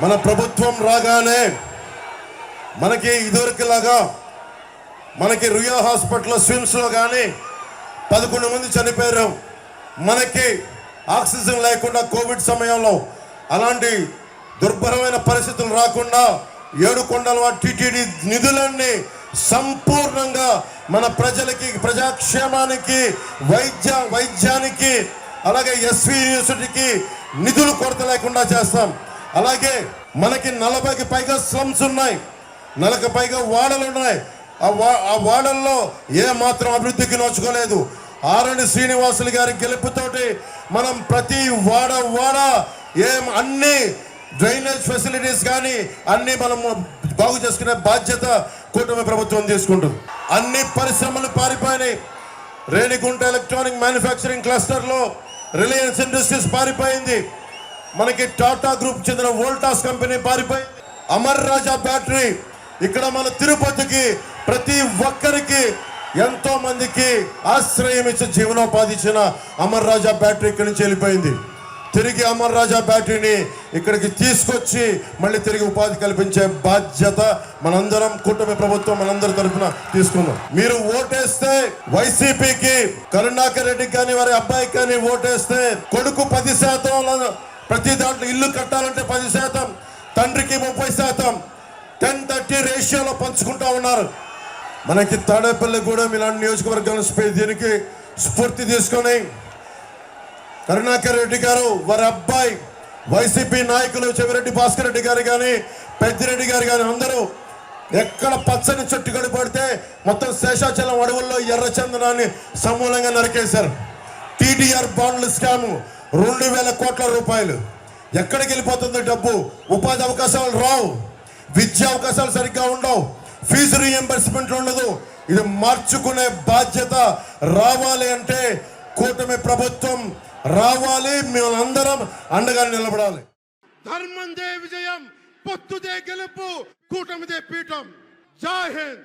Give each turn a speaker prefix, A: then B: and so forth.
A: మన ప్రభుత్వం రాగానే మనకి ఇదివరకులాగా మనకి రుయా హాస్పిటల్ స్విమ్స్లో కానీ 11 మంది చనిపోయారు. మనకి ఆక్సిజన్ లేకుండా కోవిడ్ సమయంలో అలాంటి దుర్భరమైన పరిస్థితులు రాకుండా 7 కొండల టీటీడీ నిధులన్నీ సంపూర్ణంగా మన ప్రజలకి, ప్రజాక్షేమానికి, వైద్యానికి, అలాగే ఎస్వి యూనివర్సిటీకి నిధులు కొరత లేకుండా చేస్తాం. అలాగే మనకి 40కి పైగా స్లమ్స్ ఉన్నాయి, 40కి పైగా వాడలు ఉన్నాయి. ఆ వాడల్లో ఏ మాత్రం అభివృద్ధికి నోచుకోలేదు. ఆరణి శ్రీనివాసులు గారి గెలుపుతోటి మనం ప్రతి వాడ అన్ని డ్రైనేజ్ ఫెసిలిటీస్ కానీ అన్ని మనం బాగు చేసుకునే బాధ్యత కూటమి ప్రభుత్వం తీసుకుంటుంది. అన్ని పరిశ్రమలు పారిపోయినాయి. రేణిగుంట ఎలక్ట్రానిక్ మ్యానుఫ్యాక్చరింగ్ క్లస్టర్లో రిలయన్స్ ఇండస్ట్రీస్ పారిపోయింది. మనకి టాటా గ్రూప్ చెందిన వోల్టాస్ కంపెనీ పారిపోయింది. అమర్ రాజా బ్యాటరీ ఇక్కడ మన తిరుపతికి ప్రతి ఒక్కరికి ఎంతో మందికి ఆశ్రయం ఇచ్చి జీవనోపాధి ఇచ్చిన అమర్ రాజా బ్యాటరీ ఇక్కడి నుంచి వెళ్ళిపోయింది. తిరిగి అమర్ రాజా బ్యాటరీని ఇక్కడికి తీసుకొచ్చి మళ్ళీ తిరిగి ఉపాధి కల్పించే బాధ్యత మనందరం కూటమి ప్రభుత్వం మనందరి తరఫున తీసుకున్నాం. మీరు ఓటేస్తే వైసీపీకి కరుణాకర్ రెడ్డికి కానీ వారి అబ్బాయికి కానీ ఓటేస్తే కొడుకు 10%, ప్రతి దాంట్లో ఇల్లు కట్టాలంటే 10%, తండ్రికి 30%, 10-30 రేషియోలో పంచుకుంటా ఉన్నారు. మనకి తాడేపల్లిగూడెం ఇలాంటి నియోజకవర్గాల దీనికి స్ఫూర్తి తీసుకొని కరుణాకర్ రెడ్డి గారు, వారి అబ్బాయి, వైసీపీ నాయకులు చెవిరెడ్డి భాస్కర్ రెడ్డి గారు కానీ, పెద్దిరెడ్డి గారు కానీ అందరూ ఎక్కడ పచ్చని చెట్టు కడిపడితే మొత్తం శేషాచలం అడవుల్లో ఎర్రచందనాన్ని సమూలంగా నరికేశారు. టీడీఆర్ బాండ్ల స్కాము 2000 కోట్ల రూపాయలు. ఎక్కడికి వెళ్ళిపోతుంది డబ్బు? ఉపాధి అవకాశాలు రావు, విద్యా అవకాశాలు సరిగ్గా ఉండవు, ఫీజు రీఎంబర్స్మెంట్ ఉండదు. ఇది మార్చుకునే బాధ్యత రావాలి అంటే కూటమి ప్రభుత్వం రావాలి. మేమందరం అండగా నిలబడాలి. ధర్మందే విజయం, పొత్తుదే గెలుపు, కూటమిదే పీఠం. జై హింద్.